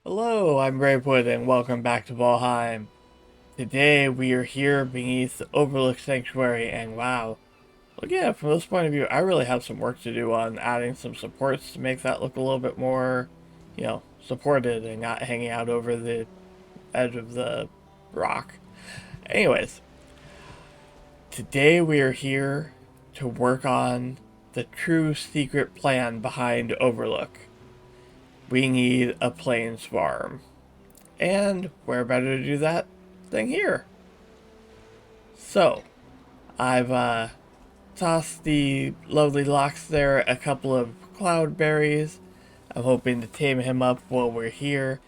Hello, I'm Ravewood and welcome back to Valheim. Today we are here beneath the Overlook Sanctuary and wow, look at it from this point of view, I really have some work to do on adding some supports to make that look a little bit more, supported and not hanging out over the edge of the rock. Anyways, today we are here to work on the true secret plan behind Overlook. We need a plains farm. And where better to do that than here? So, I've tossed the lovely Locks there a couple of cloudberries. I'm hoping to tame him up while we're here,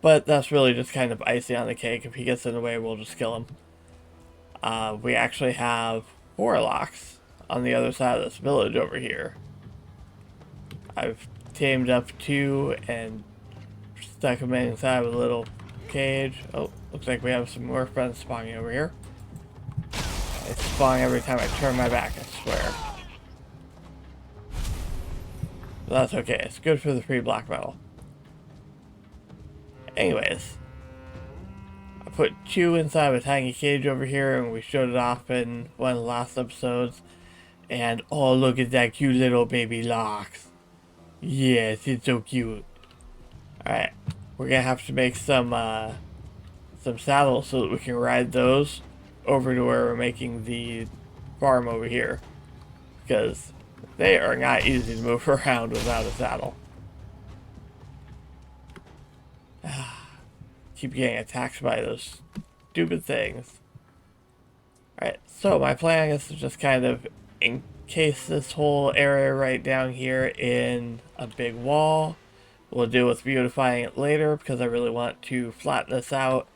but that's really just kind of icing on the cake. If he gets in the way, we'll just kill him. We actually have four Locks on the other side of this village over here. I've tamed up two and stuck them inside of a little cage. Oh, looks like we have some more friends spawning over here. They spawn every time I turn my back, I swear. But that's okay, it's good for the free black metal. Anyways, I put two inside of a tiny cage over here and we showed it off in one of the last episodes. And oh, look at that cute little baby Locks. Yes, it's so cute. Alright, we're gonna have to make some saddles so that we can ride those over to where we're making the farm over here, because they are not easy to move around without a saddle. Keep getting attacked by those stupid things. Alright, so my plan is to just kind of encase this whole area right down here in a big wall. We'll deal with beautifying it later because I really want to flatten this out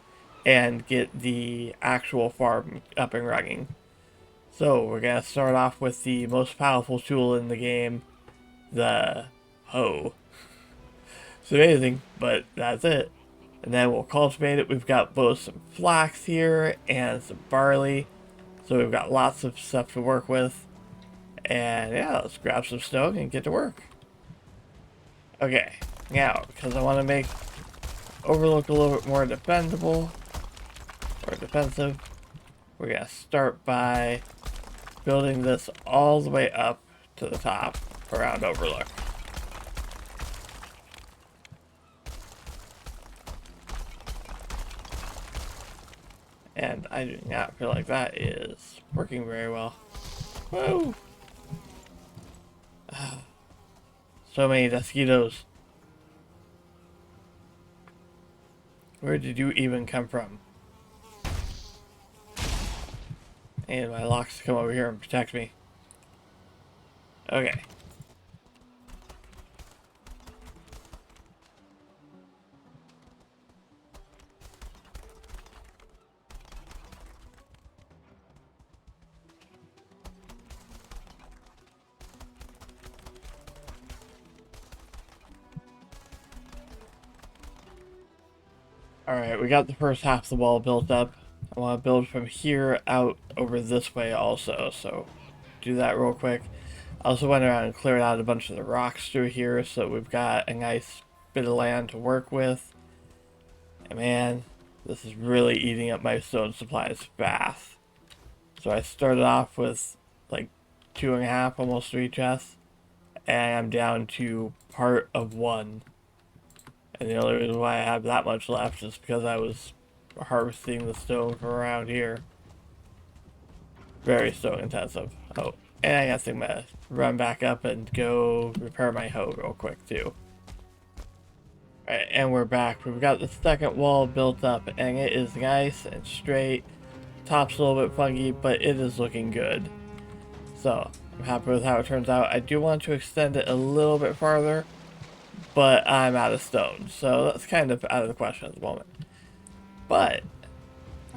and get the actual farm up and running. So we're going to start off with the most powerful tool in the game, the hoe. It's amazing, but that's it. And then we'll cultivate it. We've got both some flax here and some barley. So we've got lots of stuff to work with. And yeah, let's grab some stone and get to work. Okay, now, because I want to make Overlook a little bit more defendable, or defensive, we're going to start by building this all the way up to the top around Overlook. And I do not feel like that is working very well. Whoa! So many mosquitoes. Where did you even come from? And my Locks come over here and protect me. Okay. Alright, we got the first half of the wall built up. I want to build from here out over this way also, so do that real quick. I also went around and cleared out a bunch of the rocks through here so we've got a nice bit of land to work with. And man, this is really eating up my stone supplies fast. So I started off with like 2.5, almost 3 chests, and I'm down to part of 1. And the only reason why I have that much left is because I was harvesting the stone from around here. Very stone intensive. Oh, and I guess I'm gonna run back up and go repair my hoe real quick too. Alright, and we're back. We've got the second wall built up and it is nice and straight. Top's a little bit funky, but it is looking good. So, I'm happy with how it turns out. I do want to extend it a little bit farther, but I'm out of stone, so that's kind of out of the question at the moment. But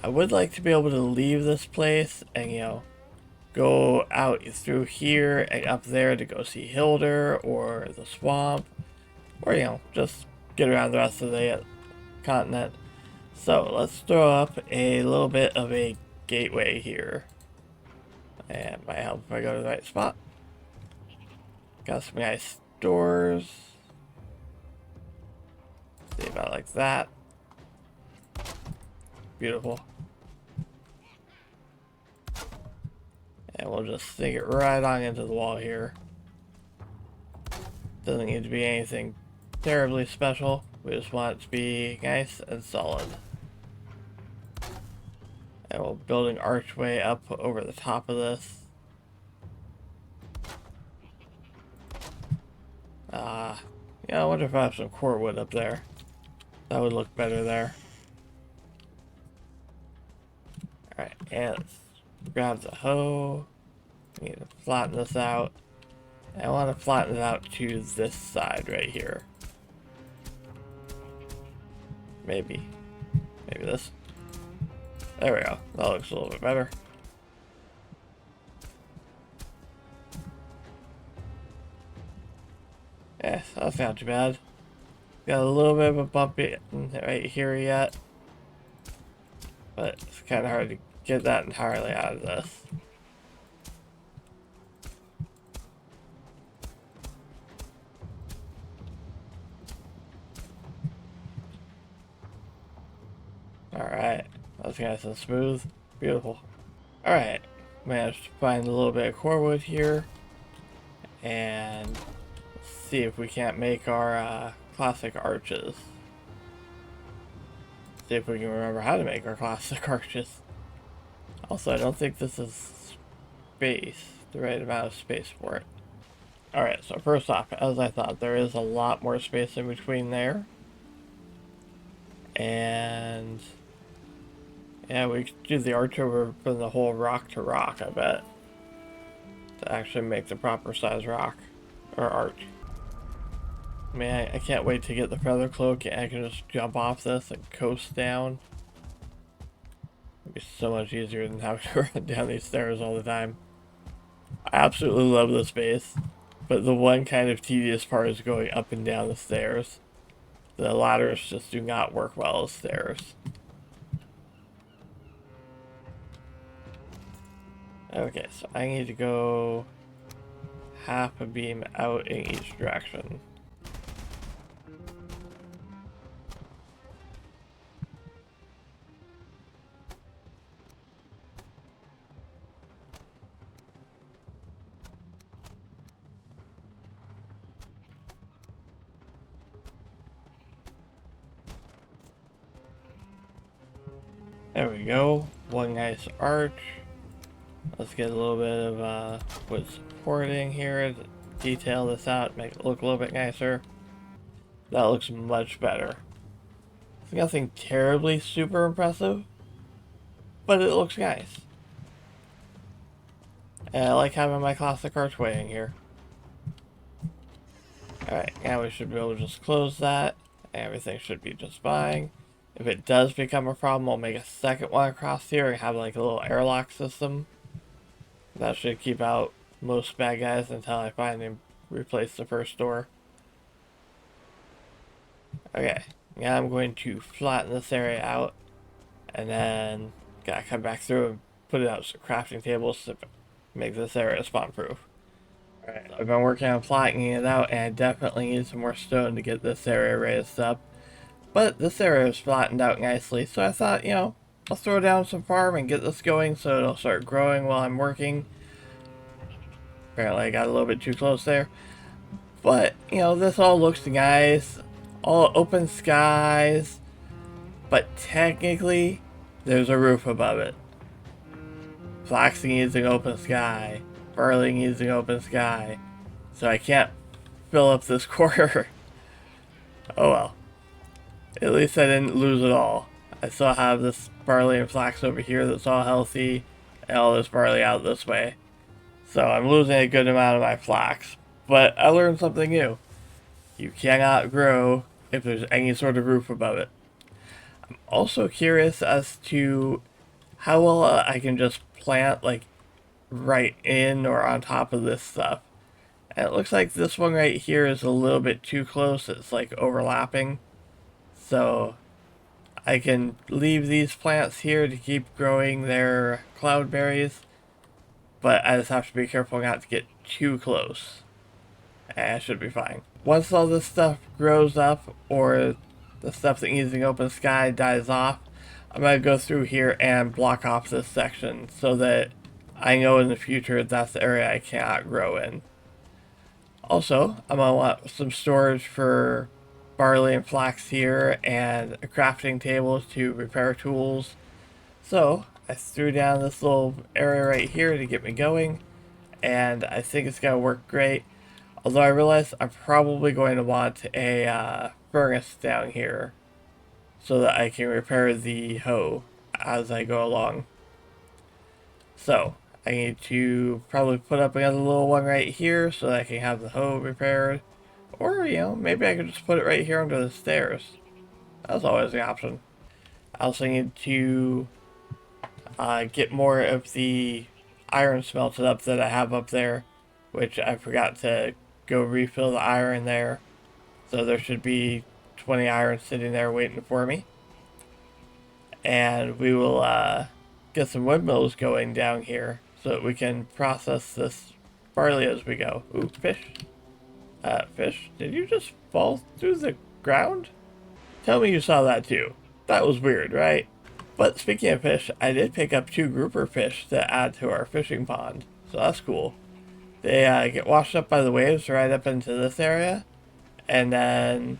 I would like to be able to leave this place and, go out through here and up there to go see Hildir or the swamp, or, just get around the rest of the continent. So let's throw up a little bit of a gateway here. And might help if I go to the right spot. Got some nice doors. See about like that. Beautiful. And we'll just stick it right on into the wall here. Doesn't need to be anything terribly special. We just want it to be nice and solid. And we'll build an archway up over the top of this. Yeah, I wonder if I have some core wood up there. That would look better there. Alright, and let's grab the hoe. We need to flatten this out. And I want to flatten it out to this side right here. Maybe this. There we go. That looks a little bit better. Yeah, that's not too bad. Got a little bit of a bump right here yet. But it's kind of hard to get that entirely out of this. Alright, that's nice and smooth. Beautiful. Alright, managed to find a little bit of core wood here. And see if we can't make our classic arches. See if we can remember how to make our classic arches. Also, I don't think this is space, the right amount of space for it. Alright, so first off, as I thought, there is a lot more space in between there. And yeah, we could do the arch over from the whole rock to rock, I bet. To actually make the proper size rock or arch. Man, I can't wait to get the feather cloak and I can just jump off this and coast down. It'd be so much easier than having to run down these stairs all the time. I absolutely love this base, but the one kind of tedious part is going up and down the stairs. The ladders just do not work well as stairs. Okay, so I need to go half a beam out in each direction. There we go. One nice arch. Let's get a little bit of wood supporting here to detail this out, make it look a little bit nicer. That looks much better. It's nothing terribly super impressive, but it looks nice. And I like having my classic archway in here. Alright, now we should be able to just close that. Everything should be just fine. If it does become a problem, I'll make a second one across here and have like a little airlock system. That should keep out most bad guys until I find and replace the first door. Okay, now I'm going to flatten this area out. And then gotta come back through and put it out some crafting tables to make this area spawn proof. Alright, I've been working on flattening it out and I definitely need some more stone to get this area raised up. But this area is flattened out nicely, so I thought, you know, I'll throw down some farm and get this going so it'll start growing while I'm working. Apparently I got a little bit too close there. But, you know, this all looks nice. All open skies. But technically, there's a roof above it. Flax needs an open sky. Barley needs an open sky. So I can't fill up this corner. Oh well. At least I didn't lose it all. I still have this barley and flax over here that's all healthy, and all this barley out this way. So I'm losing a good amount of my flax. But I learned something new. You cannot grow if there's any sort of roof above it. I'm also curious as to how well I can just plant like right in or on top of this stuff. And it looks like this one right here is a little bit too close. It's like overlapping. So I can leave these plants here to keep growing their cloudberries, but I just have to be careful not to get too close. And I should be fine. Once all this stuff grows up, or the stuff that needs an open sky dies off, I'm going to go through here and block off this section so that I know in the future that's the area I cannot grow in. Also, I'm going to want some storage for barley and flax here and a crafting table to repair tools. So I threw down this little area right here to get me going, and I think it's going to work great. Although I realize I'm probably going to want a furnace down here so that I can repair the hoe as I go along. So I need to probably put up another little one right here so that I can have the hoe repaired. Or, you know, maybe I could just put it right here under the stairs. That's always an option. I also need to get more of the iron smelted up that I have up there, which I forgot to go refill the iron there. So there should be 20 iron sitting there waiting for me. And we will get some windmills going down here so that we can process this barley as we go. Ooh, fish. Fish, did you just fall through the ground? Tell me you saw that too. That was weird, right? But speaking of fish, I did pick up 2 grouper fish to add to our fishing pond. So that's cool. They get washed up by the waves right up into this area. And then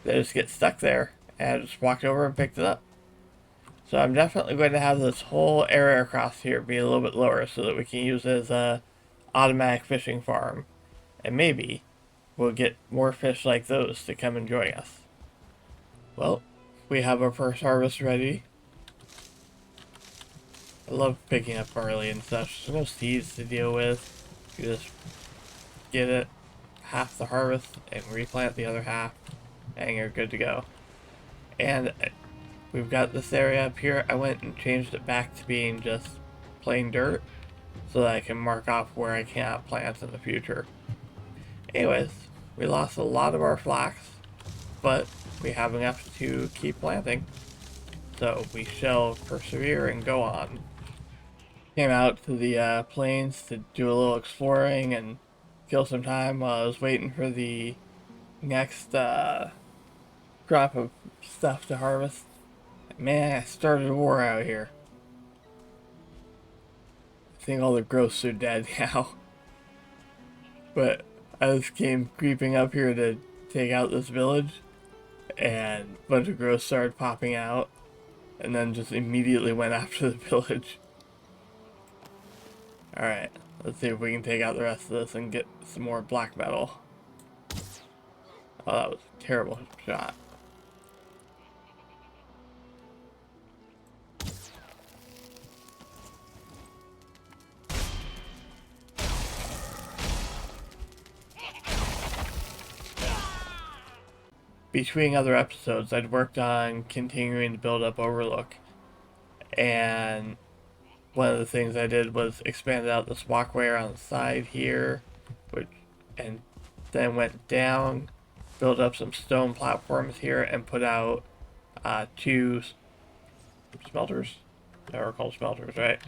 they just get stuck there. And I just walked over and picked it up. So I'm definitely going to have this whole area across here be a little bit lower so that we can use it as a automatic fishing farm. And maybe we'll get more fish like those to come and join us. Well, we have our first harvest ready. I love picking up barley and such. There's no seeds to deal with. You just get it, half the harvest, and replant the other half, and you're good to go. And we've got this area up here. I went and changed it back to being just plain dirt so that I can mark off where I cannot plant in the future. Anyways, we lost a lot of our flax, but we have enough to keep planting. So we shall persevere and go on. Came out to the plains to do a little exploring and kill some time while I was waiting for the next crop of stuff to harvest. Man, I started a war out here. I think all the growths are dead now. But I just came creeping up here to take out this village, and a bunch of growths started popping out, and then just immediately went after the village. Alright, let's see if we can take out the rest of this and get some more black metal. Oh, that was a terrible shot. Between other episodes, I'd worked on continuing to build up Overlook, and one of the things I did was expanded out this walkway on the side here, and then went down, built up some stone platforms here, and put out 2 smelters. They were called smelters, right?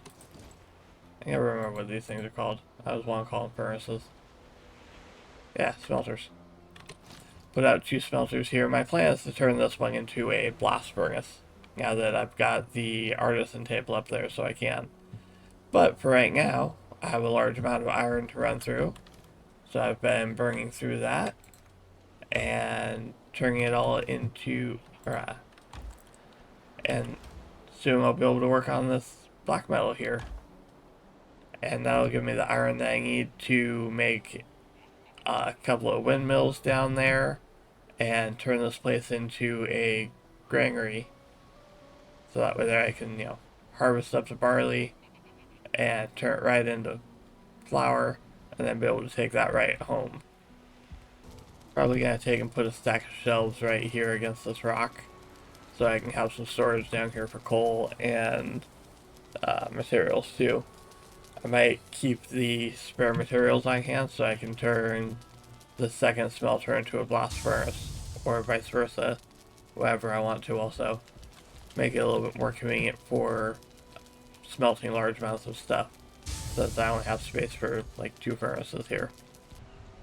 I never remember what these things are called. I always want to call them furnaces. Yeah, smelters. Put out 2 smelters here. My plan is to turn this one into a blast furnace now that I've got the artisan table up there, so I can. But for right now, I have a large amount of iron to run through, so I've been burning through that and turning it all into and soon I'll be able to work on this black metal here, and that'll give me the iron that I need to make a couple of windmills down there and turn this place into a granary, so that way there I can, you know, harvest up the barley and turn it right into flour, and then be able to take that right home. Probably gonna take and put a stack of shelves right here against this rock so I can have some storage down here for coal and materials too. I might keep the spare materials on hand so I can turn the second smelter into a blast furnace, or vice versa, whatever I want to. Also make it a little bit more convenient for smelting large amounts of stuff, since I only have space for like 2 furnaces here.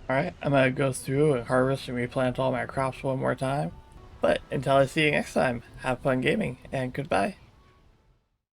Alright, I'm gonna go through and harvest and replant all my crops one more time, But until I see you next time, have fun gaming, and goodbye.